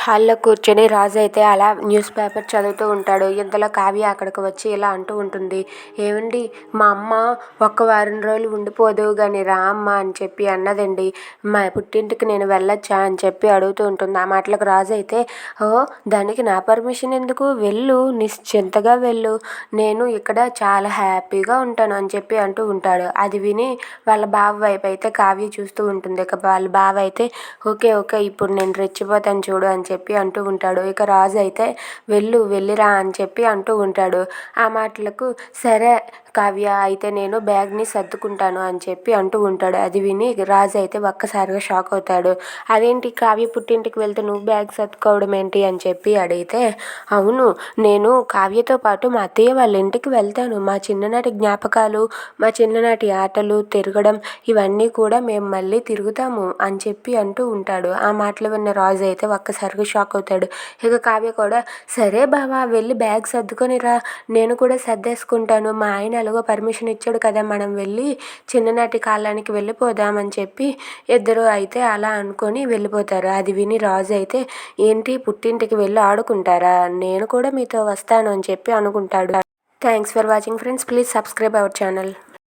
హాల్లో కూర్చొని రాజు అయితే అలా న్యూస్ పేపర్ చదువుతూ ఉంటాడు. ఇంతలో కావ్య అక్కడికి వచ్చి ఇలా అంటూ ఉంటుంది. ఏవండి, మా అమ్మ ఒక్క వారం రోజులు ఉండిపోదువు గాని రా అమ్మ అని చెప్పి అన్నదండి. మా పుట్టింటికి నేను వెళ్ళొచ్చా అని చెప్పి అడుగుతూ ఉంటుంది. ఆ మాటలకు రాజు అయితే, ఓ దానికి నా పర్మిషన్ ఎందుకు, వెళ్ళు, నిశ్చింతగా వెళ్ళు, నేను ఇక్కడ చాలా హ్యాపీగా ఉంటాను అని చెప్పి అంటూ ఉంటాడు. అది విని వాళ్ళ బావ వైపు అయితే కావ్య చూస్తూ ఉంటుంది. ఇక వాళ్ళ బావ అయితే ఓకే ఓకే ఇప్పుడు నేను రెచ్చిపోతాను చూడు అని చెప్పి అంటూ ఉంటాడు. ఇక రాజు అయితే వెళ్ళిరా అని చెప్పి అంటూ ఉంటాడు. ఆ మాటలకు సరే కావ్య, అయితే నేను బ్యాగ్ని సర్దుకుంటాను అని చెప్పి అంటూ ఉంటాడు. అది విని రాజు అయితే ఒక్కసారిగా షాక్ అవుతాడు. అదేంటి, కావ్య పుట్టింటికి వెళ్తే నువ్వు బ్యాగ్ సర్దుకోవడం ఏంటి అని చెప్పి అడిగితే, అవును, నేను కావ్యతో పాటు మా అత్తయ్య వాళ్ళ ఇంటికి వెళ్తాను. మా చిన్ననాటి జ్ఞాపకాలు, మా చిన్ననాటి ఆటలు, తిరగడం, ఇవన్నీ కూడా మేము మళ్ళీ తిరుగుతాము అని చెప్పి అంటూ ఉంటాడు. ఆ మాటలు విన్న రాజు అయితే ఒక్కసారిగా షాక్ అవుతాడు. ఇక కావ్య కూడా సరే బావా, వెళ్ళి బ్యాగ్ సర్దుకొని రా, నేను కూడా సర్దేసుకుంటాను, మా ఆయన ఎలాగో పర్మిషన్ ఇచ్చాడు కదా, మనం వెళ్ళి చిన్ననాటి కాలానికి వెళ్ళిపోదామని చెప్పి ఇద్దరు అయితే అలా అనుకొని వెళ్ళిపోతారు. అది విని రాజు అయితే ఏంటి, పుట్టింటికి వెళ్ళి ఆడుకుంటారా, నేను కూడా మీతో వస్తాను అని చెప్పి అనుకుంటాడు. Thanks for watching friends, please subscribe our channel.